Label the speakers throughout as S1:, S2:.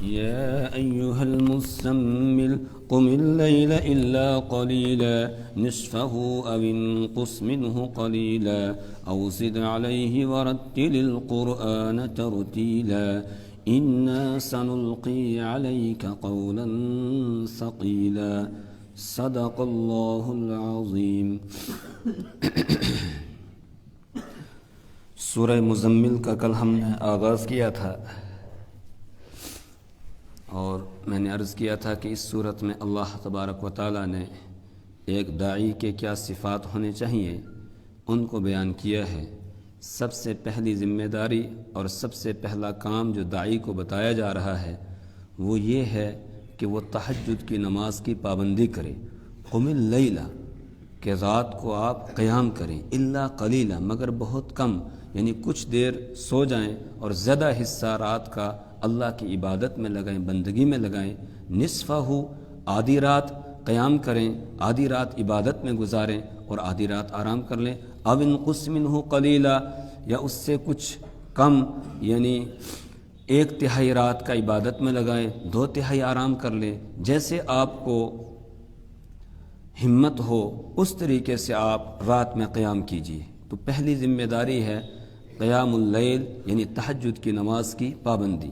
S1: يا أيها المزمل قم الليل إلا قليلا نصفه أو انقص منه قليلا أو زد عليه ورتل القرآن ترتيلا إنا سنلقي عليك قولا ثقيلا صدق الله العظيم. سورہ مزمل کا کل ہم نے آغاز کیا تھا اور میں نے عرض کیا تھا کہ اس صورت میں اللہ تبارک و تعالیٰ نے ایک داعی کے کیا صفات ہونے چاہیے ان کو بیان کیا ہے. سب سے پہلی ذمہ داری اور سب سے پہلا کام جو داعی کو بتایا جا رہا ہے وہ یہ ہے کہ وہ تہجد کی نماز کی پابندی کرے. قم اللیل کہ رات کو آپ قیام کریں، الا قلیلا مگر بہت کم، یعنی کچھ دیر سو جائیں اور زیادہ حصہ رات کا اللہ کی عبادت میں لگائیں، بندگی میں لگائیں. نصفہ آدھی رات قیام کریں، آدھی رات عبادت میں گزاریں اور آدھی رات آرام کر لیں. او انقص منہ قلیلا یا اس سے کچھ کم، یعنی 1/3 رات کا عبادت میں لگائیں، 2/3 آرام کر لیں. جیسے آپ کو ہمت ہو اس طریقے سے آپ رات میں قیام کیجیے. تو پہلی ذمہ داری ہے قیام اللیل یعنی تہجد کی نماز کی پابندی.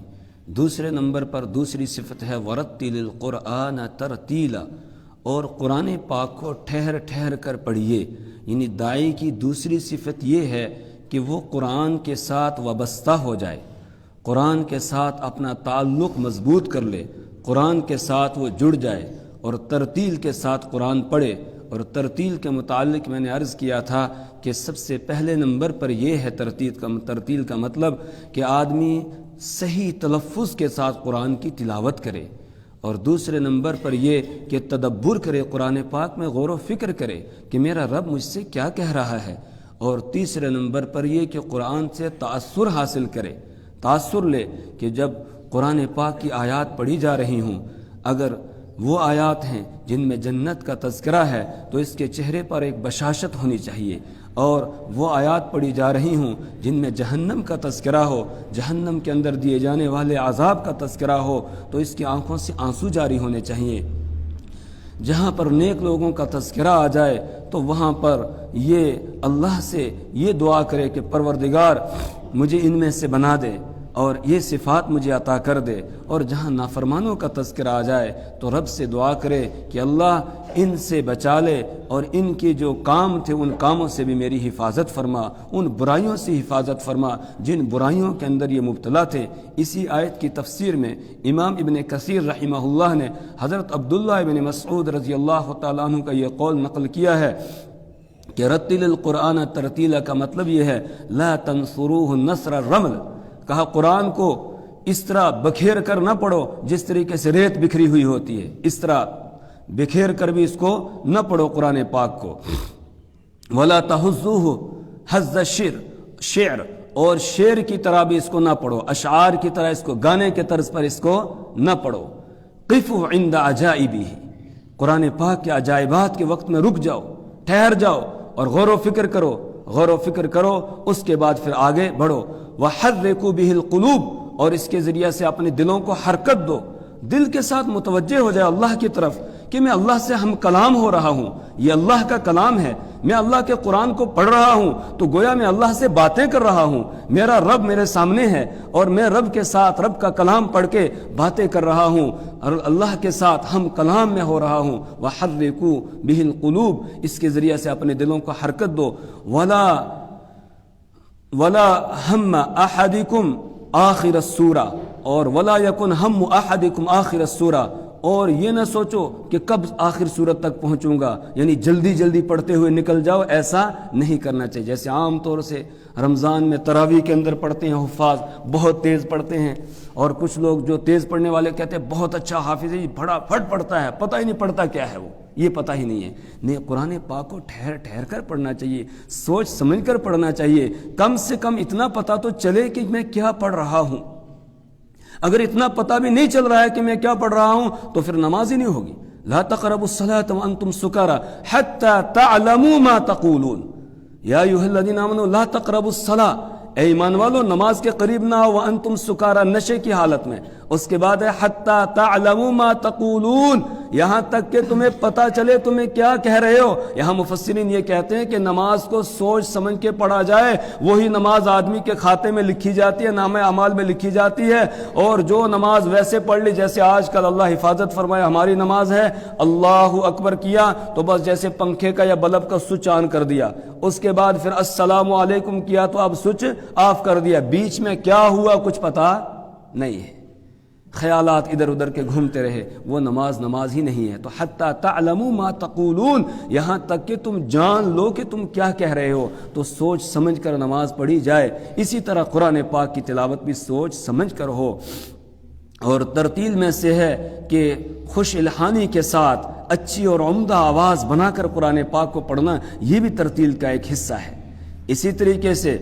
S1: دوسرے نمبر پر دوسری صفت ہے ورتل القرآن ترتیلا، اور قرآن پاک کو ٹھہر ٹھہر کر پڑھیے. یعنی داعی کی دوسری صفت یہ ہے کہ وہ قرآن کے ساتھ وابستہ ہو جائے، قرآن کے ساتھ اپنا تعلق مضبوط کر لے، قرآن کے ساتھ وہ جڑ جائے اور ترتیل کے ساتھ قرآن پڑھے. اور ترتیل کے متعلق میں نے عرض کیا تھا کہ سب سے پہلے نمبر پر یہ ہے ترتیل کا مطلب کہ آدمی صحیح تلفظ کے ساتھ قرآن کی تلاوت کرے، اور دوسرے نمبر پر یہ کہ تدبر کرے، قرآن پاک میں غور و فکر کرے کہ میرا رب مجھ سے کیا کہہ رہا ہے. اور تیسرے نمبر پر یہ کہ قرآن سے تأثر حاصل کرے، تأثر لے کہ جب قرآن پاک کی آیات پڑھی جا رہی ہوں، اگر وہ آیات ہیں جن میں جنت کا تذکرہ ہے تو اس کے چہرے پر ایک بشاشت ہونی چاہیے، اور وہ آیات پڑھی جا رہی ہوں جن میں جہنم کا تذکرہ ہو، جہنم کے اندر دیے جانے والے عذاب کا تذکرہ ہو تو اس کی آنکھوں سے آنسو جاری ہونے چاہیے. جہاں پر نیک لوگوں کا تذکرہ آ جائے تو وہاں پر یہ اللہ سے یہ دعا کرے کہ پروردگار مجھے ان میں سے بنا دے اور یہ صفات مجھے عطا کر دے. اور جہاں نافرمانوں کا تذکرہ آ جائے تو رب سے دعا کرے کہ اللہ ان سے بچا لے اور ان کے جو کام تھے ان کاموں سے بھی میری حفاظت فرما، ان برائیوں سے حفاظت فرما جن برائیوں کے اندر یہ مبتلا تھے. اسی آیت کی تفسیر میں امام ابن کثیر رحمہ اللہ نے حضرت عبداللہ ابن مسعود رضی اللہ تعالیٰ عنہ کا یہ قول نقل کیا ہے کہ رتل القرآن ترتیلا کا مطلب یہ ہے لا تنصروه نصر الرمل. کہا قرآن کو اس طرح بکھیر کر نہ پڑھو جس طریقے سے ریت بکھری ہوئی ہوتی ہے، اس طرح بکھیر کر بھی اس کو نہ پڑھو قرآن پاک کو. ولا تحزوه حز الشعر اور شعر کی طرح بھی اس کو نہ پڑھو، اشعار کی طرح اس کو گانے کے طرز پر اس کو نہ پڑھو. قفوا عند عجائبہ، قرآن پاک کے عجائبات کے وقت میں رک جاؤ، ٹھہر جاؤ اور غور و فکر کرو، غور و فکر کرو، اس کے بعد پھر آگے بڑھو. وحرکوا بہ القلوب، اور اس کے ذریعے سے اپنے دلوں کو حرکت دو، دل کے ساتھ متوجہ ہو جائے اللہ کی طرف کہ میں اللہ سے ہم کلام ہو رہا ہوں، یہ اللہ کا کلام ہے، میں اللہ کے قرآن کو پڑھ رہا ہوں تو گویا میں اللہ سے باتیں کر رہا ہوں، میرا رب میرے سامنے ہے اور میں رب کے ساتھ رب کا کلام پڑھ کے باتیں کر رہا ہوں اور اللہ کے ساتھ ہم کلام میں ہو رہا ہوں. وحرکوا بہ القلوب، اس کے ذریعے سے اپنے دلوں کو حرکت دو. ولا ہم احدکم آخر السورہ، اور ولا یکن ہم احدکم آخر السورہ، اور یہ نہ سوچو کہ کب آخر سورت تک پہنچوں گا، یعنی جلدی جلدی پڑھتے ہوئے نکل جاؤ، ایسا نہیں کرنا چاہیے. جیسے عام طور سے رمضان میں تراویح کے اندر پڑھتے ہیں حفاظ، بہت تیز پڑھتے ہیں، اور کچھ لوگ جو تیز پڑھنے والے کہتے ہیں بہت اچھا حافظ ہے، بڑا پھٹ پڑھتا ہے، پتہ ہی نہیں پڑھتا کیا ہے وہ، یہ پتہ ہی نہیں ہے. نہیں، قرآن پاک کو ٹھہر ٹھہر کر پڑھنا چاہیے، سوچ سمجھ کر پڑھنا چاہیے. کم سے کم اتنا پتہ تو چلے کہ میں کیا پڑھ رہا ہوں. اگر اتنا پتہ بھی نہیں چل رہا ہے کہ میں کیا پڑھ رہا ہوں تو پھر نماز ہی نہیں ہوگی. لا تقربوا الصلاة وانتم سکارى حتى تعلموا ما تقولون. یا ایھا الذین آمنوا لا تقربوا الصلاة، اے ایمان والو نماز کے قریب نہ آؤ وانتم سکارى، نشے کی حالت میں، اس کے بعد ہے حتی تعلموا ما تقولون، یہاں تک کہ تمہیں پتہ چلے تمہیں کیا کہہ رہے ہو۔ یہاں مفسرین یہ کہتے ہیں کہ نماز کو سوچ سمجھ کے پڑھا جائے، وہی نماز آدمی کے کھاتے میں لکھی جاتی ہے، نامہ اعمال میں لکھی جاتی ہے۔ اور جو نماز ویسے پڑھ لی جیسے آج کل اللہ حفاظت فرمائے ہماری نماز ہے، اللہ اکبر کیا تو بس جیسے پنکھے کا یا بلب کا سوئچ آن کر دیا، اس کے بعد پھر السلام علیکم کیا تو اب سوئچ آف کر دیا، بیچ میں کیا ہوا کچھ پتہ نہیں ہے، خیالات ادھر ادھر کے گھومتے رہے، وہ نماز ہی نہیں ہے۔ تو حتی تعلموا ما تقولون، یہاں تک کہ تم جان لو کہ تم کیا کہہ رہے ہو، تو سوچ سمجھ کر نماز پڑھی جائے۔ اسی طرح قرآن پاک کی تلاوت بھی سوچ سمجھ کر ہو۔ اور ترتیل میں سے ہے کہ خوش الحانی کے ساتھ اچھی اور عمدہ آواز بنا کر قرآن پاک کو پڑھنا، یہ بھی ترتیل کا ایک حصہ ہے۔ اسی طریقے سے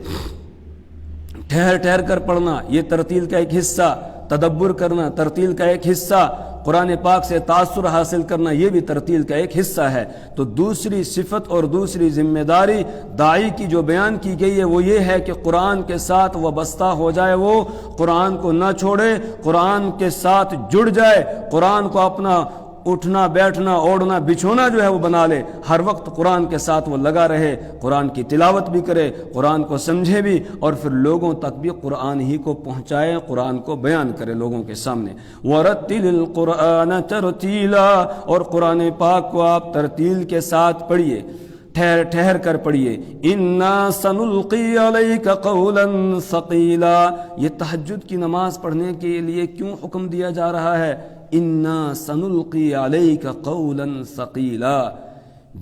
S1: ٹھہر ٹھہر کر پڑھنا، یہ ترتیل کا ایک حصہ، تدبر کرنا ترتیل کا ایک حصہ، قرآن پاک سے تاثر حاصل کرنا یہ بھی ترتیل کا ایک حصہ ہے۔ تو دوسری صفت اور دوسری ذمہ داری داعی کی جو بیان کی گئی ہے وہ یہ ہے کہ قرآن کے ساتھ وابستہ ہو جائے، وہ قرآن کو نہ چھوڑے، قرآن کے ساتھ جڑ جائے، قرآن کو اپنا اٹھنا بیٹھنا اوڑھنا بچھونا جو ہے وہ بنا لے، ہر وقت قرآن کے ساتھ وہ لگا رہے، قرآن کی تلاوت بھی کرے، قرآن کو سمجھے بھی، اور پھر لوگوں تک بھی قرآن ہی کو پہنچائے، قرآن کو بیان کرے لوگوں کے سامنے۔ وَرَتِّلِ الْقُرْآنَ تَرْتِيلًا، اور قرآن پاک کو آپ ترتیل کے ساتھ پڑھیے، ٹھہر ٹھہر کر پڑھیے۔ اِنَّا سَنُلْقِي عَلَيْكَ قَوْلًا ثَقِيلًا، یہ تہجد کی نماز پڑھنے کے لیے کیوں حکم دیا جا رہا ہے؟ اِنَّا سَنُلْقِي عَلَيْكَ قَوْلًا ثَقِيلًا،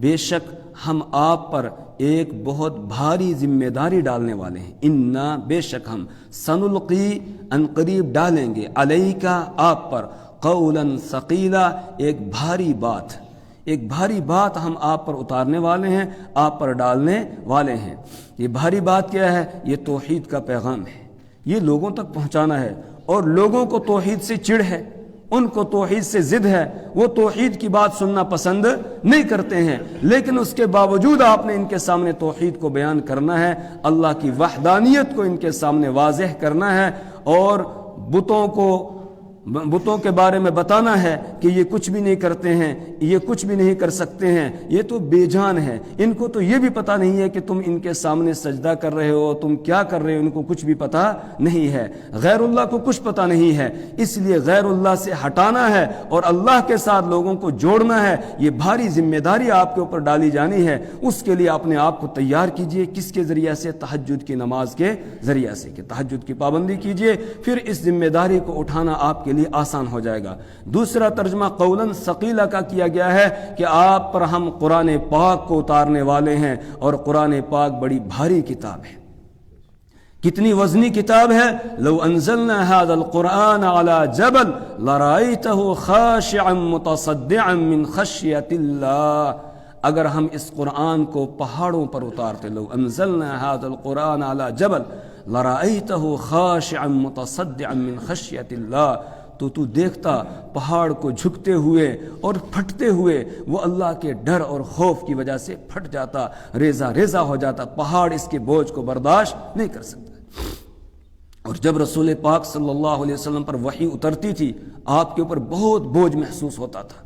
S1: بے شک ہم آپ پر ایک بہت بھاری ذمہ داری ڈالنے والے ہیں۔ اِنَّا بے شک ہم، سَنُلْقِي ان قریب ڈالیں گے، عَلَيْكَ آپ پر، قَوْلًا ثَقِيلًا ایک بھاری بات، ایک بھاری بات ہم آپ پر اتارنے والے ہیں، آپ پر ڈالنے والے ہیں۔ یہ بھاری بات کیا ہے؟ یہ توحید کا پیغام ہے، یہ لوگوں تک پہنچانا ہے، اور لوگوں کو توحید سے چڑ ہے، ان کو توحید سے ضد ہے، وہ توحید کی بات سننا پسند نہیں کرتے ہیں، لیکن اس کے باوجود آپ نے ان کے سامنے توحید کو بیان کرنا ہے، اللہ کی وحدانیت کو ان کے سامنے واضح کرنا ہے، اور بتوں کے بارے میں بتانا ہے کہ یہ کچھ بھی نہیں کرتے ہیں، یہ کچھ بھی نہیں کر سکتے ہیں، یہ تو بے جان ہے، ان کو تو یہ بھی پتہ نہیں ہے کہ تم ان کے سامنے سجدہ کر رہے ہو، تم کیا کر رہے ہو، ان کو کچھ بھی پتہ نہیں ہے، غیر اللہ کو کچھ پتہ نہیں ہے، اس لیے غیر اللہ سے ہٹانا ہے اور اللہ کے ساتھ لوگوں کو جوڑنا ہے۔ یہ بھاری ذمہ داری آپ کے اوپر ڈالی جانی ہے، اس کے لیے اپنے آپ کو تیار کیجئے۔ کس کے ذریعے سے؟ تہجد کی نماز کے ذریعے سے، کہ تہجد کی پابندی کیجئے، پھر اس ذمہ داری کو اٹھانا آپ کے لیے آسان ہو جائے گا۔ دوسرا ترجمہ قولاً ثقیلا کا کیا گیا ہے کہ آپ پر ہم قرآن پاک کو اتارنے والے ہیں، اور قرآن پاک بڑی بھاری کتاب ہے۔ کتنی وزنی کتاب ہے؟ لو انزلنا هذا القرآن على جبل لرأيته خاشعا متصدعا من خشية الله، اگر ہم اس قرآن کو پہاڑوں پر اتارتے، لو انزلنا هذا القرآن على جبل لرأيته خاشعا متصدعا من خشية الله، تو دیکھتا پہاڑ کو جھکتے ہوئے اور پھٹتے ہوئے، وہ اللہ کے ڈر اور خوف کی وجہ سے پھٹ جاتا، ریزہ ریزہ ہو جاتا، پہاڑ اس کے بوجھ کو برداشت نہیں کر سکتا۔ اور جب رسول پاک صلی اللہ علیہ وسلم پر وحی اترتی تھی، آپ کے اوپر بہت بوجھ محسوس ہوتا تھا۔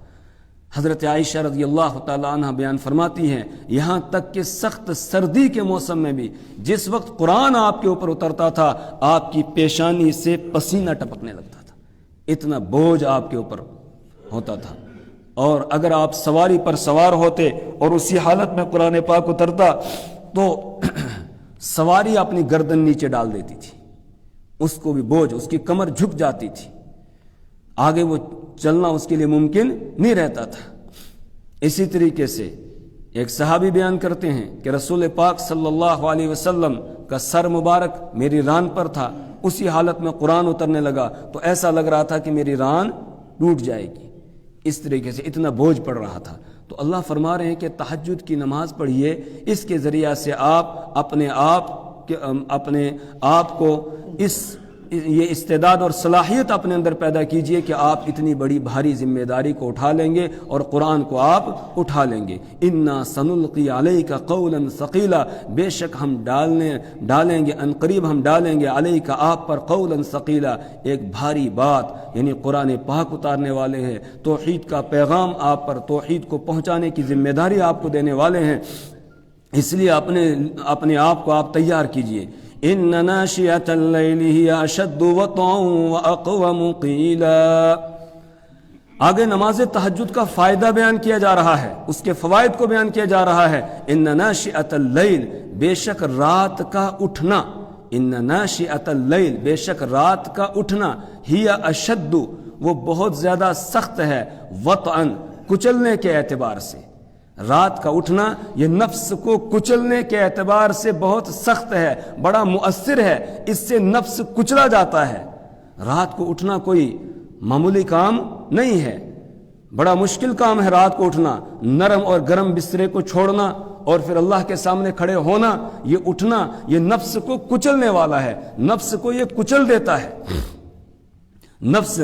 S1: حضرت عائشہ رضی اللہ تعالی عنہ بیان فرماتی ہیں، یہاں تک کہ سخت سردی کے موسم میں بھی جس وقت قرآن آپ کے اوپر اترتا تھا، آپ کی پیشانی سے پسینہ ٹپکنے لگتا تھا، اتنا بوجھ آپ کے اوپر ہوتا تھا۔ اور اگر آپ سواری پر سوار ہوتے اور اسی حالت میں قرآن پاک اترتا تو سواری اپنی گردن نیچے ڈال دیتی تھی، اس کو بھی بوجھ، اس کی کمر جھک جاتی تھی، آگے وہ چلنا اس کے لیے ممکن نہیں رہتا تھا۔ اسی طریقے سے ایک صحابی بیان کرتے ہیں کہ رسول پاک صلی اللہ علیہ وسلم کا سر مبارک میری ران پر تھا، اسی حالت میں قرآن اترنے لگا تو ایسا لگ رہا تھا کہ میری ران ٹوٹ جائے گی، اس طریقے سے اتنا بوجھ پڑ رہا تھا۔ تو اللہ فرما رہے ہیں کہ تہجد کی نماز پڑھیے، اس کے ذریعہ سے آپ اپنے آپ کو یہ استعداد اور صلاحیت اپنے اندر پیدا کیجئے کہ آپ اتنی بڑی بھاری ذمہ داری کو اٹھا لیں گے اور قرآن کو آپ اٹھا لیں گے. انا سنلقی علیک قولا ثقیلا، بے شک ہم ڈالیں گے عنقریب ہم ڈالیں گے علیک آپ پر قولا ثقیلا، ایک بھاری بات، یعنی قرآن پاک اتارنے والے ہیں، توحید کا پیغام آپ پر، توحید کو پہنچانے کی ذمہ داری آپ کو دینے والے ہیں. اس لیے اپنے آپ کو آپ تیار کیجئے. ان ناشئۃ اللیل ہی اشد وطئا واقوم قیلا. آگے نماز تہجد کا فائدہ بیان کیا جا رہا ہے، اس کے فوائد کو بیان کیا جا رہا ہے. ان ناشئۃ اللیل، بے شک رات کا اٹھنا، ان ناشئۃ اللیل، بے شک رات کا اٹھنا، ہی اشد، وہ بہت زیادہ سخت ہے، وطئا، کچلنے کے اعتبار سے. رات کا اٹھنا یہ نفس کو کچلنے کے اعتبار سے بہت سخت ہے، بڑا مؤثر ہے، اس سے نفس کچلا جاتا ہے. رات کو اٹھنا کوئی معمولی کام نہیں ہے، بڑا مشکل کام ہے رات کو اٹھنا. نرم اور گرم بسترے کو چھوڑنا اور پھر اللہ کے سامنے کھڑے ہونا، یہ اٹھنا یہ نفس کو کچلنے والا ہے، نفس کو یہ کچل دیتا ہے. نفس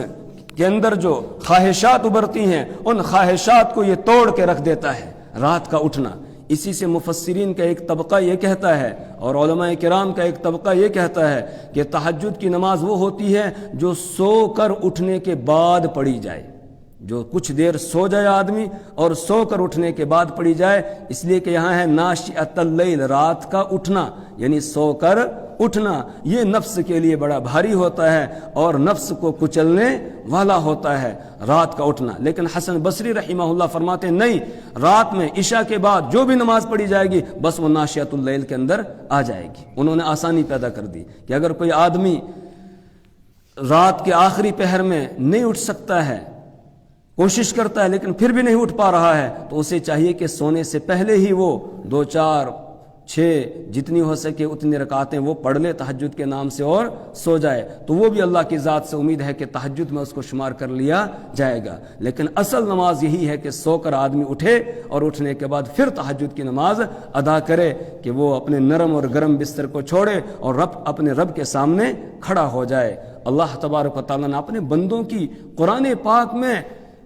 S1: کے اندر جو خواہشات ابھرتی ہیں ان خواہشات کو یہ توڑ کے رکھ دیتا ہے رات کا اٹھنا. اسی سے مفسرین کا ایک طبقہ یہ کہتا ہے اور علماء کرام کا ایک طبقہ یہ کہتا ہے کہ تہجد کی نماز وہ ہوتی ہے جو سو کر اٹھنے کے بعد پڑھی جائے، جو کچھ دیر سو جائے آدمی اور سو کر اٹھنے کے بعد پڑھی جائے. اس لیے کہ یہاں ہے ناشئۃ اللیل، رات کا اٹھنا، یعنی سو کر اٹھنا. یہ نفس کے لیے بڑا بھاری ہوتا ہے اور نفس کو کچلنے والا ہوتا ہے رات کا اٹھنا. لیکن حسن بصری رحمہ اللہ فرماتے ہیں نہیں، رات میں عشاء کے بعد جو بھی نماز پڑھی جائے گی بس وہ ناشئۃ اللیل کے اندر آ جائے گی. انہوں نے آسانی پیدا کر دی کہ اگر کوئی آدمی رات کے آخری پہر میں نہیں اٹھ سکتا ہے، کوشش کرتا ہے لیکن پھر بھی نہیں اٹھ پا رہا ہے، تو اسے چاہیے کہ سونے سے پہلے ہی وہ 2 4 6 جتنی ہو سکے اتنی رکعتیں وہ پڑھ لے تہجد کے نام سے اور سو جائے. تو وہ بھی اللہ کی ذات سے امید ہے کہ تہجد میں اس کو شمار کر لیا جائے گا. لیکن اصل نماز یہی ہے کہ سو کر آدمی اٹھے اور اٹھنے کے بعد پھر تہجد کی نماز ادا کرے، کہ وہ اپنے نرم اور گرم بستر کو چھوڑے اور اپنے رب کے سامنے کھڑا ہو جائے. اللہ تبارک و تعالیٰ نے اپنے بندوں کی قرآن پاک میں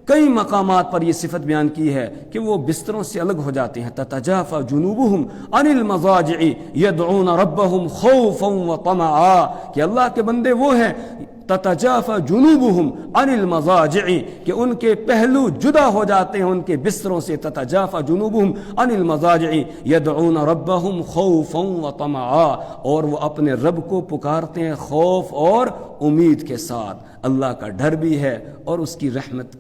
S1: کئی مقامات پر یہ صفت بیان کی ہے کہ وہ بستروں سے الگ ہو جاتے ہیں. تتجافى جنوبهم عن المضاجع يدعون ربهم خوفا وطمعا، کہ اللہ کے بندے وہ ہیں تتجافى جنوبهم عن المضاجع، کہ ان کے پہلو جدا ہو جاتے ہیں ان کے بستروں سے. تتجافى جنوبهم عن المضاجع يدعون ربهم خوفا وطمعا، اور وہ اپنے رب کو پکارتے ہیں خوف اور امید کے ساتھ. اللہ کا ڈر بھی ہے اور اس کی رحمت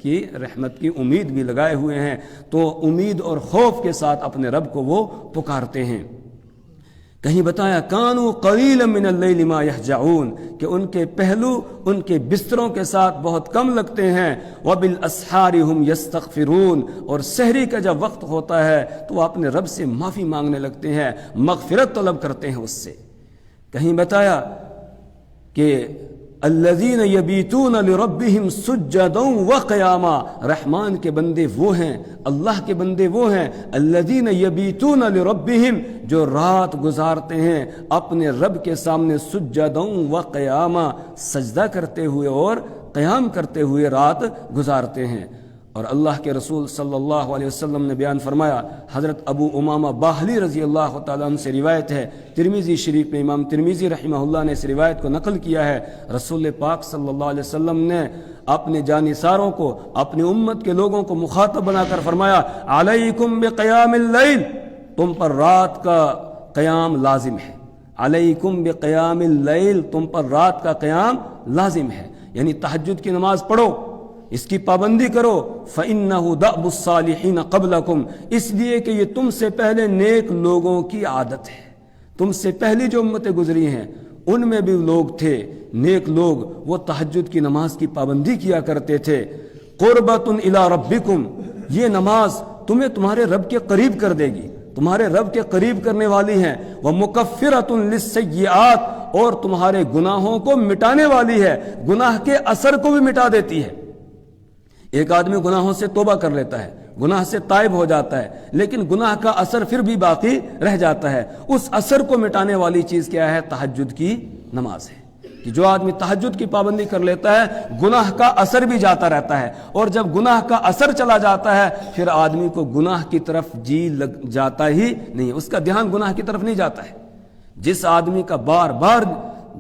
S1: کی امید بھی لگائے ہوئے ہیں، تو امید اور خوف کے ساتھ اپنے رب کو وہ پکارتے ہیں. کہیں بتایا کانوا قلیلا من اللیل ما یہجعون، کہ ان کے پہلو ان کے بستروں کے ساتھ بہت کم لگتے ہیں. وبالاسحار هم یستغفرون، اور سحری کا جب وقت ہوتا ہے تو وہ اپنے رب سے معافی مانگنے لگتے ہیں، مغفرت طلب کرتے ہیں اس سے. کہیں بتایا کہ الذین یبیتون لربہم سجدا وقیاما، رحمان کے بندے وہ ہیں، اللہ کے بندے وہ ہیں الذین یبیتون لربہم، جو رات گزارتے ہیں اپنے رب کے سامنے سجدا وقیاما، سجدہ کرتے ہوئے اور قیام کرتے ہوئے رات گزارتے ہیں. اور اللہ کے رسول صلی اللہ علیہ وسلم نے بیان فرمایا، حضرت ابو امامہ باہلی رضی اللہ تعالیٰ عنہ سے روایت ہے، ترمذی شریف میں امام ترمذی رحمہ اللہ نے اس روایت کو نقل کیا ہے. رسول پاک صلی اللہ علیہ وسلم نے اپنے جانثاروں کو، اپنی امت کے لوگوں کو مخاطب بنا کر فرمایا علیکم بقیام اللیل، تم پر رات کا قیام لازم ہے. علیکم بقیام اللیل، تم پر رات کا قیام لازم ہے، یعنی تہجد کی نماز پڑھو، اس کی پابندی کرو. فَإِنَّهُ دَأْبُ الصَّالِحِينَ قَبْلَكُمْ، اس لیے کہ یہ تم سے پہلے نیک لوگوں کی عادت ہے. تم سے پہلی جو امتیں گزری ہیں ان میں بھی لوگ تھے نیک لوگ، وہ تہجد کی نماز کی پابندی کیا کرتے تھے. قُرْبَةٌ إِلَىٰ رَبِّكُمْ، یہ نماز تمہیں تمہارے رب کے قریب کر دے گی، تمہارے رب کے قریب کرنے والی ہیں. وَمُكَفِّرَةٌ لِلسَّيِّئَاتِ، اور تمہارے گناہوں کو مٹانے والی ہے، گناہ کے اثر کو بھی مٹا دیتی ہے. ایک آدمی گناہوں سے توبہ کر لیتا ہے، گناہ سے تائب ہو جاتا ہے، لیکن گناہ کا اثر پھر بھی باقی رہ جاتا ہے. اس اثر کو مٹانے والی چیز کیا ہے؟ تہجد کی نماز ہے. کہ جو آدمی تہجد کی پابندی کر لیتا ہے گناہ کا اثر بھی جاتا رہتا ہے، اور جب گناہ کا اثر چلا جاتا ہے پھر آدمی کو گناہ کی طرف جی لگ جاتا ہی نہیں، اس کا دھیان گناہ کی طرف نہیں جاتا ہے۔ جس آدمی کا بار بار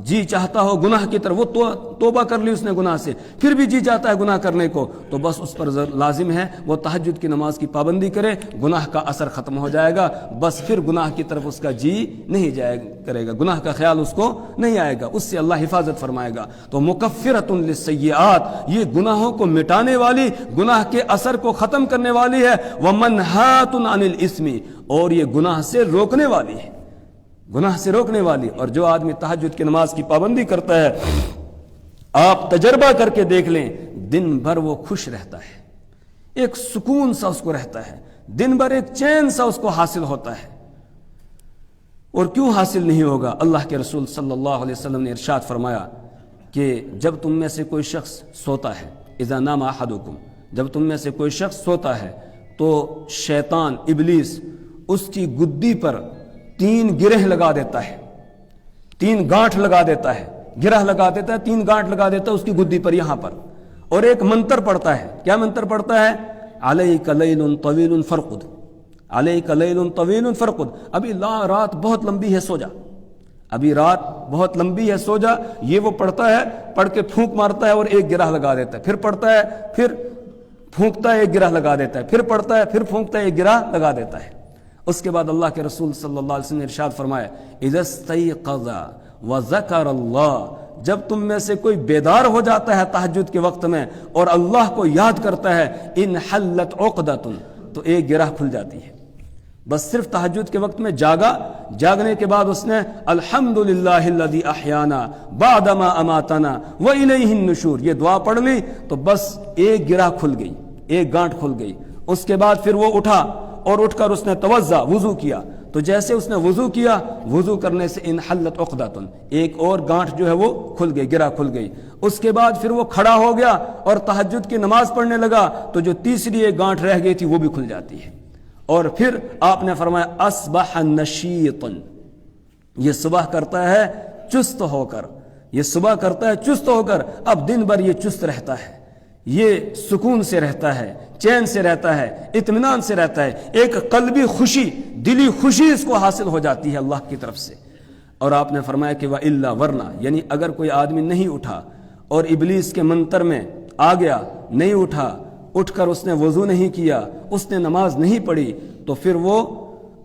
S1: جی چاہتا ہو گناہ کی طرف، وہ توبہ کر لی اس نے گناہ سے، پھر بھی جی چاہتا ہے گناہ کرنے کو، تو بس اس پر لازم ہے وہ تہجد کی نماز کی پابندی کرے، گناہ کا اثر ختم ہو جائے گا، بس پھر گناہ کی طرف اس کا جی نہیں جائے کرے گا، گناہ کا خیال اس کو نہیں آئے گا، اس سے اللہ حفاظت فرمائے گا۔ تو مکفرۃ للسیئات، یہ گناہوں کو مٹانے والی، گناہ کے اثر کو ختم کرنے والی ہے، ومنہات عن الاسم، اور یہ گناہ سے روکنے والی ہے، گناہ سے روکنے والی۔ اور جو آدمی تہجد کی نماز کی پابندی کرتا ہے، آپ تجربہ کر کے دیکھ لیں، دن بھر وہ خوش رہتا ہے، ایک سکون سا اس کو رہتا ہے، دن بھر ایک چین سا اس کو حاصل ہوتا ہے۔ اور کیوں حاصل نہیں ہوگا؟ اللہ کے رسول صلی اللہ علیہ وسلم نے ارشاد فرمایا کہ جب تم میں سے کوئی شخص سوتا ہے، اذا نام احدکم، جب تم میں سے کوئی شخص سوتا ہے تو شیطان ابلیس اس کی گدی پر 3 گرہ لگا دیتا ہے، 3 گانٹھ لگا دیتا ہے، گرہ لگا دیتا ہے، 3 گانٹھ لگا دیتا ہے اس کی گدی پر، یہاں پر، اور ایک منتر پڑھتا ہے۔ کیا منتر پڑھتا ہے؟ علیک لیل طویل فرقد، علیک لیل طویل فرقد، ابھی رات بہت لمبی ہے، سو جا، ابھی رات بہت لمبی ہے، سو جا۔ یہ وہ پڑھتا ہے، پڑھ کے پھونک مارتا ہے اور ایک گرہ لگا دیتا ہے، پھر پڑھتا ہے، پھر پھونکتا ہے، ایک گرہ لگا دیتا ہے، پھر پڑھتا ہے، پھر پھونکتا ہے، ایک گرہ لگا دیتا ہے۔ اس کے بعد اللہ کے رسول صلی اللہ علیہ وسلم نے ارشاد فرمایا، اذا استيقظ وذكر اللہ، جب تم میں سے کوئی بیدار ہو جاتا ہے تہجد کے وقت میں اور اللہ کو یاد کرتا ہے، انحلت عقدۃ، تو ایک گرہ کھل جاتی ہے۔ بس صرف تہجد کے وقت میں جاگا، جاگنے کے بعد اس نے الحمدللہ الذی احیانا بعدما اماتنا والیہ النشور، یہ دعا پڑھ لی تو بس ایک گرہ کھل گئی، ایک گانٹھ کھل گئی۔ اس کے بعد پھر وہ اٹھا اور اٹھ کر اس نے توضا، وضو کیا، تو جیسے اس نے وضو کیا، وضو کرنے سے انحلت عقدۃ، ایک اور گانٹھ جو ہے وہ کھل گئی، گرہ کھل گئی۔ اس کے بعد پھر وہ کھڑا ہو گیا اور تہجد کی نماز پڑھنے لگا تو جو تیسری ایک گانٹھ رہ گئی تھی وہ بھی کھل جاتی ہے۔ اور پھر آپ نے فرمایا اصبح نشیطا، یہ صبح کرتا ہے چست ہو کر، یہ صبح کرتا ہے چست ہو کر، اب دن بھر یہ چست رہتا ہے، یہ سکون سے رہتا ہے، چین سے رہتا ہے، اطمینان سے رہتا ہے، ایک قلبی خوشی، دلی خوشی اس کو حاصل ہو جاتی ہے اللہ کی طرف سے۔ اور آپ نے فرمایا کہ وَإِلَّا، ورنہ، یعنی اگر کوئی آدمی نہیں اٹھا اور ابلیس کے منتر میں آ گیا، نہیں اٹھا، اٹھ کر اس نے وضو نہیں کیا، اس نے نماز نہیں پڑھی، تو پھر وہ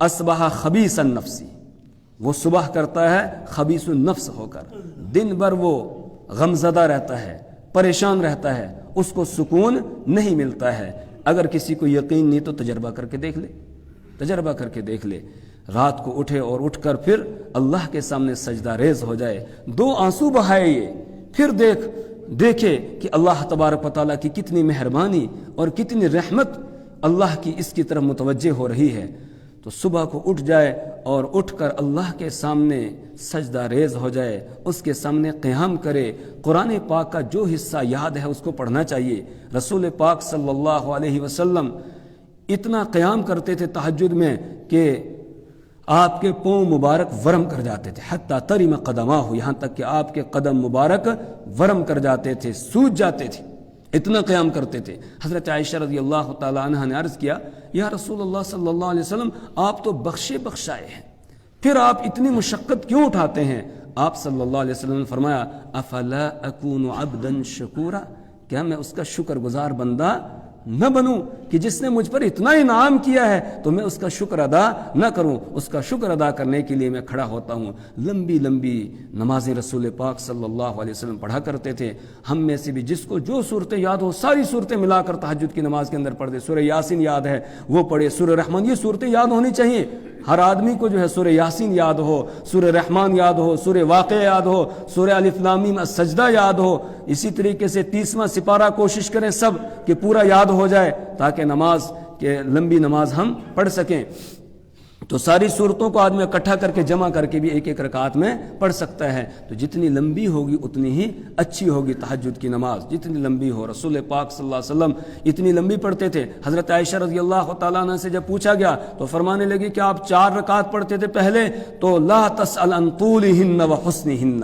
S1: اصبح خبیث النفس، وہ صبح کرتا ہے خبیث النفس ہو کر، دن بھر وہ غمزدہ رہتا ہے، پریشان رہتا ہے، اس کو سکون نہیں ملتا ہے۔ اگر کسی کو یقین نہیں تو تجربہ کر کے دیکھ لے، تجربہ کر کے دیکھ لے، رات کو اٹھے اور اٹھ کر پھر اللہ کے سامنے سجدہ ریز ہو جائے، 2 آنسو بہائے، یہ پھر دیکھے کہ اللہ تبارک و تعالیٰ کی کتنی مہربانی اور کتنی رحمت اللہ کی اس کی طرف متوجہ ہو رہی ہے، تو صبح کو اٹھ جائے اور اٹھ کر اللہ کے سامنے سجدہ ریز ہو جائے، اس کے سامنے قیام کرے، قرآن پاک کا جو حصہ یاد ہے اس کو پڑھنا چاہیے۔ رسول پاک صلی اللہ علیہ وسلم اتنا قیام کرتے تھے تہجد میں کہ آپ کے پاؤں مبارک ورم کر جاتے تھے، حتی ترم قدماہ، یہاں تک کہ آپ کے قدم مبارک ورم کر جاتے تھے، سوج جاتے تھے، اتنا قیام کرتے تھے۔ حضرت عائشہ رضی اللہ تعالی عنہ نے عرض کیا، یا رسول اللہ صلی اللہ علیہ وسلم، آپ تو بخشے بخشائے ہیں، پھر آپ اتنی مشقت کیوں اٹھاتے ہیں؟ آپ صلی اللہ علیہ وسلم نے فرمایا، افلا اکون عبدا شکورا، کیا میں اس کا شکر گزار بندہ نہ بنوں کہ جس نے مجھ پر اتنا انعام کیا ہے تو میں اس کا شکر ادا نہ کروں؟ اس کا شکر ادا کرنے کے لیے میں کھڑا ہوتا ہوں۔ لمبی لمبی نمازیں رسول پاک صلی اللہ علیہ وسلم پڑھا کرتے تھے۔ ہم میں سے بھی جس کو جو صورتیں یاد ہو ساری صورتیں ملا کر تہجد کی نماز کے اندر پڑھ دے، سورہ یاسین یاد ہے وہ پڑھے، سورہ رحمان، یہ صورتیں یاد ہونی چاہیے۔ ہر آدمی کو جو ہے سورہ یاسین یاد ہو، سورہ رحمان یاد ہو، سورہ واقعہ یاد ہو، سورہ الف لام میم السجدہ یاد ہو، اسی طریقے سے 30واں سپارہ کوشش کریں سب کہ پورا یاد ہو جائے تاکہ نماز کے لمبی نماز ہم پڑھ سکیں۔ تو ساری صورتوں کو آدمی اکٹھا کر کے جمع کر کے بھی ایک ایک رکعت میں پڑھ سکتا ہے۔ تو جتنی لمبی ہوگی اتنی ہی اچھی ہوگی تہجد کی نماز، جتنی لمبی ہو۔ رسول پاک صلی اللہ علیہ وسلم اتنی لمبی پڑھتے تھے۔ حضرت عائشہ رضی اللہ تعالیٰ عنہ سے جب پوچھا گیا تو فرمانے لگی کہ آپ 4 رکعت پڑھتے تھے پہلے تو لا تسأل عن طولہن و حسنہن،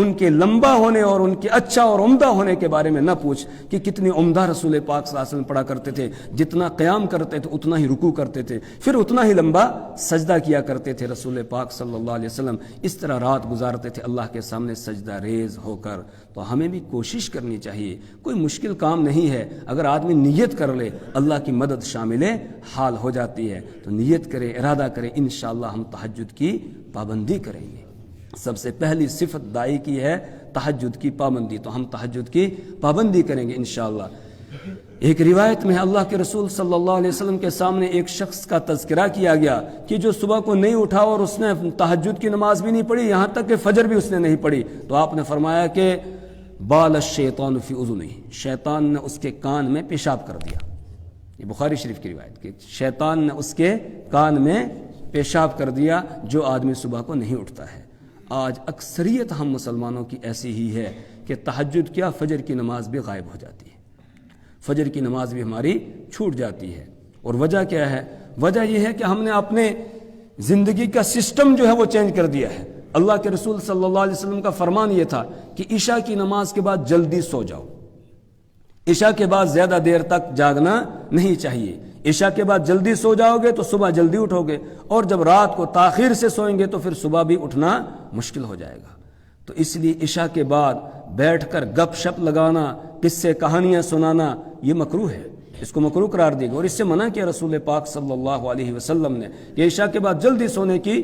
S1: ان کے لمبا ہونے اور ان کے اچھا اور عمدہ ہونے کے بارے میں نہ پوچھ کہ کتنی عمدہ رسول پاک صلی اللہ علیہ وسلم پڑھا کرتے تھے، جتنا قیام کرتے تھے اتنا ہی رکوع کرتے تھے، پھر اتنا ہی لمبا سجدہ کیا کرتے تھے رسول پاک صلی اللہ علیہ وسلم، اس طرح رات گزارتے تھے اللہ کے سامنے سجدہ ریز ہو کر۔ تو ہمیں بھی کوشش کرنی چاہیے، کوئی مشکل کام نہیں ہے، اگر آدمی نیت کر لے اللہ کی مدد شامل حال ہو جاتی ہے۔ تو نیت کرے، ارادہ کرے، انشاءاللہ ہم تہجد کی پابندی کریں گے۔ سب سے پہلی صفت داعی کی ہے تہجد کی پابندی، تو ہم تہجد کی پابندی کریں گے انشاءاللہ۔ ایک روایت میں اللہ کے رسول صلی اللہ علیہ وسلم کے سامنے ایک شخص کا تذکرہ کیا گیا کہ جو صبح کو نہیں اٹھا اور اس نے تہجد کی نماز بھی نہیں پڑھی، یہاں تک کہ فجر بھی اس نے نہیں پڑھی، تو آپ نے فرمایا کہ بال الشیطان فی اذنہ، شیطان نے اس کے کان میں پیشاب کر دیا۔ یہ بخاری شریف کی روایت کہ شیطان نے اس کے کان میں پیشاب کر دیا جو آدمی صبح کو نہیں اٹھتا ہے۔ آج اکثریت ہم مسلمانوں کی ایسی ہی ہے کہ تہجد کیا، فجر کی نماز بھی غائب ہو جاتی ہے، فجر کی نماز بھی ہماری چھوٹ جاتی ہے۔ اور وجہ کیا ہے؟ وجہ یہ ہے کہ ہم نے اپنے زندگی کا سسٹم جو ہے وہ چینج کر دیا ہے۔ اللہ کے رسول صلی اللہ علیہ وسلم کا فرمان یہ تھا کہ عشاء کی نماز کے بعد جلدی سو جاؤ، عشاء کے بعد زیادہ دیر تک جاگنا نہیں چاہیے، عشاء کے بعد جلدی سو جاؤ گے تو صبح جلدی اٹھو گے، اور جب رات کو تاخیر سے سوئیں گے تو پھر صبح بھی اٹھنا مشکل ہو جائے گا۔ تو اس لیے عشاء کے بعد بیٹھ کر گپ شپ لگانا، قصے کہانیاں سنانا، یہ مکروہ ہے، اس کو مکروہ قرار دے گا، اور اس سے منع کیا رسول پاک صلی اللہ علیہ وسلم نے کہ عشاء کے بعد جلدی سونے کی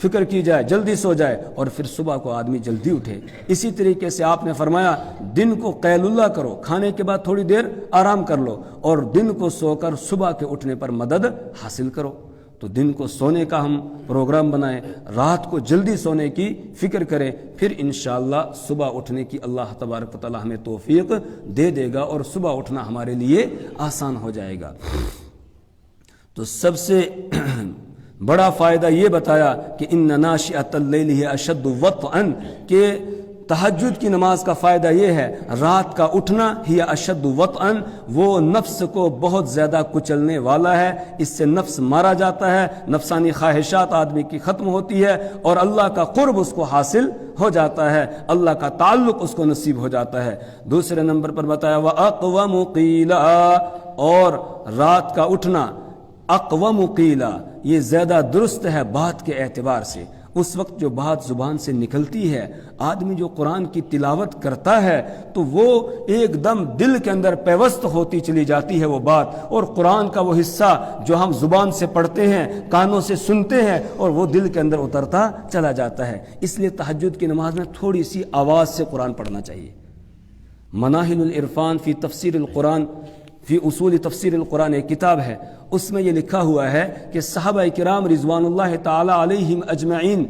S1: فکر کی جائے، جلدی سو جائے اور پھر صبح کو آدمی جلدی اٹھے۔ اسی طریقے سے آپ نے فرمایا دن کو قیل اللہ کرو، کھانے کے بعد تھوڑی دیر آرام کر لو، اور دن کو سو کر صبح کے اٹھنے پر مدد حاصل کرو۔ تو دن کو سونے کا ہم پروگرام بنائیں، رات کو جلدی سونے کی فکر کریں، پھر انشاءاللہ صبح اٹھنے کی اللہ تبارک و تعالی ہمیں توفیق دے دے گا اور صبح اٹھنا ہمارے لیے آسان ہو جائے گا۔ تو سب سے بڑا فائدہ یہ بتایا کہ ان ناشئۃ اللیل ہی اشد وطئا، کہ تہجد کی نماز کا فائدہ یہ ہے رات کا اٹھنا ہی اشد وطئا، وہ نفس کو بہت زیادہ کچلنے والا ہے، اس سے نفس مارا جاتا ہے، نفسانی خواہشات آدمی کی ختم ہوتی ہے اور اللہ کا قرب اس کو حاصل ہو جاتا ہے، اللہ کا تعلق اس کو نصیب ہو جاتا ہے۔ دوسرے نمبر پر بتایا وَأَقْوَمُ قِيلًا، اور رات کا اٹھنا اقوم قیلا، یہ زیادہ درست ہے بات کے اعتبار سے۔ اس وقت جو بات زبان سے نکلتی ہے، آدمی جو قرآن کی تلاوت کرتا ہے تو وہ ایک دم دل کے اندر پیوست ہوتی چلی جاتی ہے وہ بات، اور قرآن کا وہ حصہ جو ہم زبان سے پڑھتے ہیں، کانوں سے سنتے ہیں، اور وہ دل کے اندر اترتا چلا جاتا ہے۔ اس لیے تہجد کی نماز میں تھوڑی سی آواز سے قرآن پڑھنا چاہیے۔ مناہل العرفان فی تفسیر القرآن فی اصول تفسیر القرآن ایک کتاب ہے، اس میں یہ لکھا ہوا ہے کہ صحابہ کرام رضوان اللہ تعالی علیہم اجمعین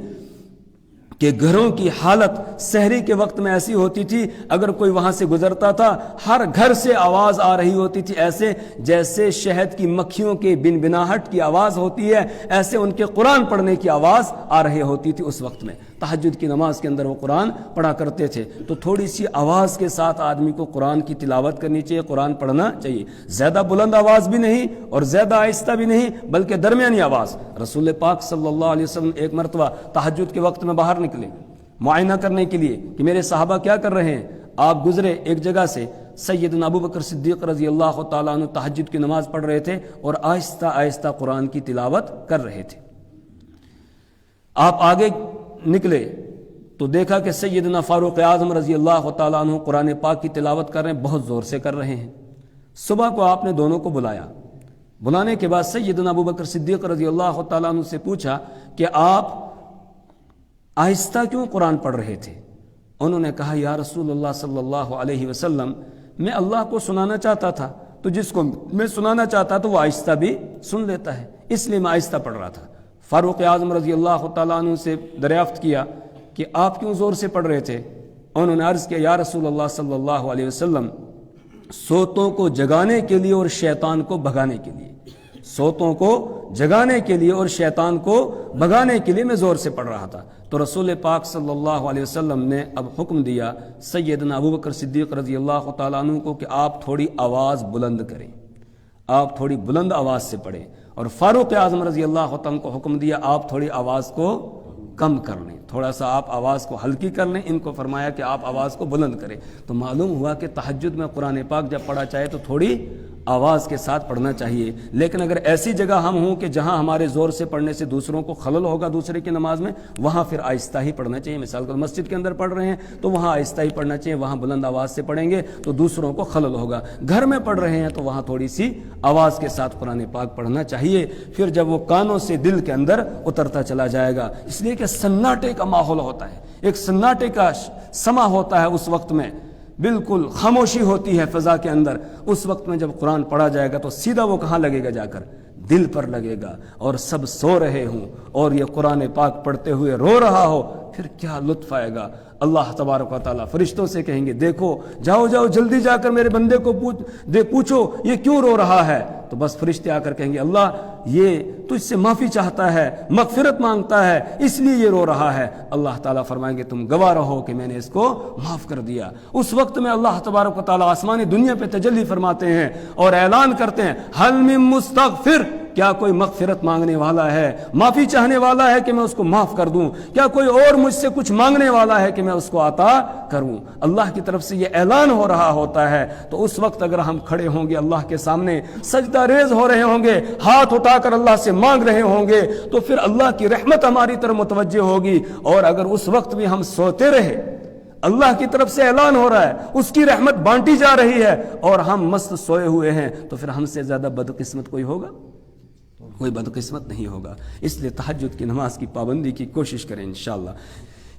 S1: کہ گھروں کی حالت سحری کے وقت میں ایسی ہوتی تھی، اگر کوئی وہاں سے گزرتا تھا ہر گھر سے آواز آ رہی ہوتی تھی، ایسے جیسے شہد کی مکھیوں کے بن بناہٹ کی آواز ہوتی ہے، ایسے ان کے قرآن پڑھنے کی آواز آ رہی ہوتی تھی اس وقت میں۔ تہجد کی نماز کے اندر وہ قرآن پڑھا کرتے تھے۔ تو تھوڑی سی آواز کے ساتھ آدمی کو قرآن کی تلاوت کرنی چاہیے، قرآن پڑھنا چاہیے، زیادہ بلند آواز بھی نہیں اور زیادہ آہستہ بھی نہیں، بلکہ درمیانی آواز۔ رسول پاک صلی اللہ علیہ وسلم ایک مرتبہ تہجد کے وقت میں باہر نکلے معائنہ کرنے کے لیے کہ میرے صحابہ کیا کر رہے ہیں۔ آپ گزرے ایک جگہ سے، سیدنا ابو بکر صدیق رضی اللہ تعالیٰ عنہ تہجد کی نماز پڑھ رہے تھے اور آہستہ آہستہ قرآن کی تلاوت کر رہے تھے۔ آپ آگے نکلے تو دیکھا کہ سیدنا فاروق اعظم رضی اللہ تعالیٰ عنہ قرآن پاک کی تلاوت کر رہے ہیں، بہت زور سے کر رہے ہیں۔ صبح کو آپ نے دونوں کو بلایا، بلانے کے بعد سیدنا ابو بکر صدیق رضی اللہ تعالیٰ عنہ سے پوچھا کہ آپ آہستہ کیوں قرآن پڑھ رہے تھے؟ انہوں نے کہا یا رسول اللہ صلی اللہ علیہ وسلم، میں اللہ کو سنانا چاہتا تھا، تو جس کو میں سنانا چاہتا تو وہ آہستہ بھی سن لیتا ہے، اس لیے میں آہستہ پڑھ رہا تھا۔ فاروق اعظم رضی اللہ تعالیٰ عنہ سے دریافت کیا کہ آپ کیوں زور سے پڑھ رہے تھے؟ انہوں نے عرض کیا یا رسول اللہ صلی اللہ علیہ وسلم، سوتوں کو جگانے کے لیے اور شیطان کو بھگانے کے لیے، سوتوں کو جگانے کے لیے اور شیطان کو بھگانے کے لیے میں زور سے پڑھ رہا تھا۔ تو رسول پاک صلی اللہ علیہ وسلم نے اب حکم دیا سیدنا ابو بکر صدیق رضی اللہ تعالیٰ عنہ کو کہ آپ تھوڑی آواز بلند کریں، آپ تھوڑی بلند آواز سے پڑھیں، اور فاروق اعظم رضی اللہ تعالیٰ عنہ کو حکم دیا آپ تھوڑی آواز کو کم کر لیں، تھوڑا سا آپ آواز کو ہلکی کر لیں، ان کو فرمایا کہ آپ آواز کو بلند کریں۔ تو معلوم ہوا کہ تہجد میں قرآن پاک جب پڑھا چاہے تو تھوڑی آواز کے ساتھ پڑھنا چاہیے، لیکن اگر ایسی جگہ ہم ہوں کہ جہاں ہمارے زور سے پڑھنے سے دوسروں کو خلل ہوگا دوسرے کی نماز میں، وہاں پھر آہستہ ہی پڑھنا چاہیے۔ مثال کے مسجد کے اندر پڑھ رہے ہیں تو وہاں آہستہ ہی پڑھنا چاہیے، وہاں بلند آواز سے پڑھیں گے تو دوسروں کو خلل ہوگا۔ گھر میں پڑھ رہے ہیں تو وہاں تھوڑی سی آواز کے ساتھ قرآن پاک پڑھنا چاہیے، پھر جب وہ کانوں سے دل کے اندر اترتا چلا جائے گا، اس لیے کہ سناٹے کا ماحول ہوتا ہے، ایک سناٹے کا سما ہوتا ہے، اس وقت میں بالکل خاموشی ہوتی ہے فضا کے اندر۔ اس وقت میں جب قرآن پڑھا جائے گا تو سیدھا وہ کہاں لگے گا؟ جا کر دل پر لگے گا، اور سب سو رہے ہوں اور یہ قرآن پاک پڑھتے ہوئے رو رہا ہو، پھر کیا لطف آئے گا۔ اللہ تبارک و تعالیٰ فرشتوں سے کہیں گے دیکھو جاؤ جاؤ جلدی جا کر میرے بندے کو پوچھو یہ کیوں رو رہا ہے، تو بس فرشتے آ کر کہیں گے اللہ یہ تجھ سے معافی چاہتا ہے، مغفرت مانگتا ہے، اس لیے یہ رو رہا ہے۔ اللہ تعالیٰ فرمائیں گے تم گواہ رہو کہ میں نے اس کو معاف کر دیا۔ اس وقت میں اللہ تبارک و تعالیٰ آسمانی دنیا پہ تجلی فرماتے ہیں اور اعلان کرتے ہیں حل من مستغفر، کیا کوئی مغفرت مانگنے والا ہے، معافی چاہنے والا ہے کہ میں اس کو معاف کر دوں؟ کیا کوئی اور مجھ سے کچھ مانگنے والا ہے کہ میں اس کو عطا کروں؟ اللہ کی طرف سے یہ اعلان ہو رہا ہوتا ہے۔ تو اس وقت اگر ہم کھڑے ہوں گے اللہ کے سامنے، سجدہ ریز ہو رہے ہوں گے، ہاتھ اٹھا کر اللہ سے مانگ رہے ہوں گے، تو پھر اللہ کی رحمت ہماری طرف متوجہ ہوگی۔ اور اگر اس وقت بھی ہم سوتے رہے، اللہ کی طرف سے اعلان ہو رہا ہے، اس کی رحمت بانٹی جا رہی ہے، اور ہم مست سوئے ہوئے ہیں، تو پھر ہم سے زیادہ بدقسمت کوئی ہوگا؟ کوئی بدقسمت نہیں ہوگا۔ اس لیے تہجد کی نماز کی پابندی کی کوشش کریں انشاءاللہ۔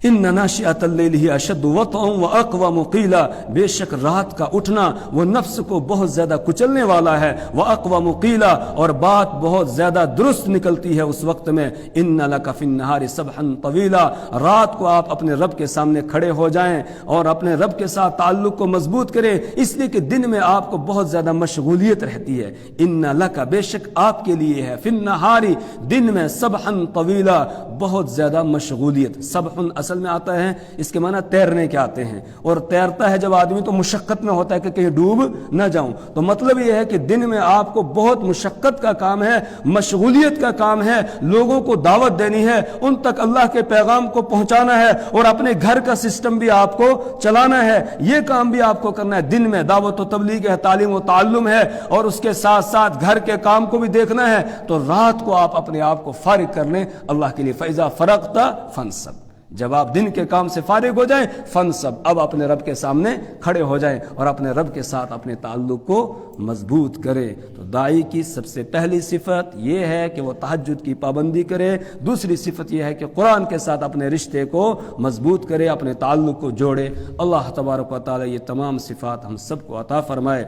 S1: ان ناشئۃ اللیل ہی اشد وطئا واقوم قیلا، بے شک رات کا اٹھنا وہ نفس کو بہت زیادہ کچلنے والا ہے، واقوم قیلا، اور بات بہت زیادہ درست نکلتی ہے اس وقت میں۔ ان لک فی النہار سبحا طویلا، رات کو آپ اپنے رب کے سامنے کھڑے ہو جائیں اور اپنے رب کے ساتھ تعلق کو مضبوط کریں، اس لیے کہ دن میں آپ کو بہت زیادہ مشغولیت رہتی ہے۔ ان لک، بے شک آپ کے لیے ہے، فی النہار، دن میں، سبحا طویلا، بہت زیادہ مشغولیت۔ سبح اصل میں آتا ہے، اس کے معنی تیرنے کے آتے ہیں، اور تیرتا ہے جب آدمی تو مشقت میں ہوتا ہے کہ کہیں ڈوب نہ جاؤں۔ تو مطلب یہ ہے کہ دن میں آپ کو بہت مشقت کا کام ہے، مشغولیت کا کام ہے، لوگوں کو دعوت دینی ہے، ان تک اللہ کے پیغام کو پہنچانا ہے، اور اپنے گھر کا سسٹم بھی آپ کو چلانا ہے، یہ کام بھی آپ کو کرنا ہے۔ دن میں دعوت و تبلیغ ہے، تعلیم و تعلم ہے، اور اس کے ساتھ ساتھ گھر کے کام کو بھی دیکھنا ہے۔ تو رات کو آپ اپنے آپ کو فارغ کر لیں اللہ کے لیے۔ فَإِذَا فَرَغْتَ فَانْصَبْ، جب آپ دن کے کام سے فارغ ہو جائیں، فنصب، اب اپنے رب کے سامنے کھڑے ہو جائیں اور اپنے رب کے ساتھ اپنے تعلق کو مضبوط کریں۔ تو داعی کی سب سے پہلی صفت یہ ہے کہ وہ تہجد کی پابندی کرے، دوسری صفت یہ ہے کہ قرآن کے ساتھ اپنے رشتے کو مضبوط کرے، اپنے تعلق کو جوڑے۔ اللہ تبارک و تعالی یہ تمام صفات ہم سب کو عطا فرمائے۔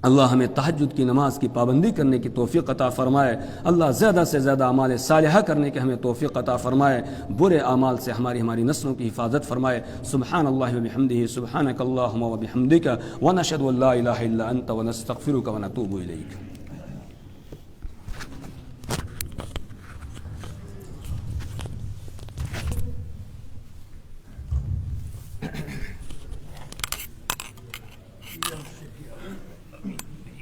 S1: اللہ ہمیں تہجد کی نماز کی پابندی کرنے کی توفیق عطا فرمائے۔ اللہ زیادہ سے زیادہ اعمال صالحہ کرنے کے ہمیں توفیق عطا فرمائے، برے اعمال سے ہماری نسلوں کی حفاظت فرمائے۔ سبحان اللہ وبحمدہ، سبحانک اللہم وبحمدک، ونشہد ان لا الہ الا انت، ونستغفرک ونتوب الیک۔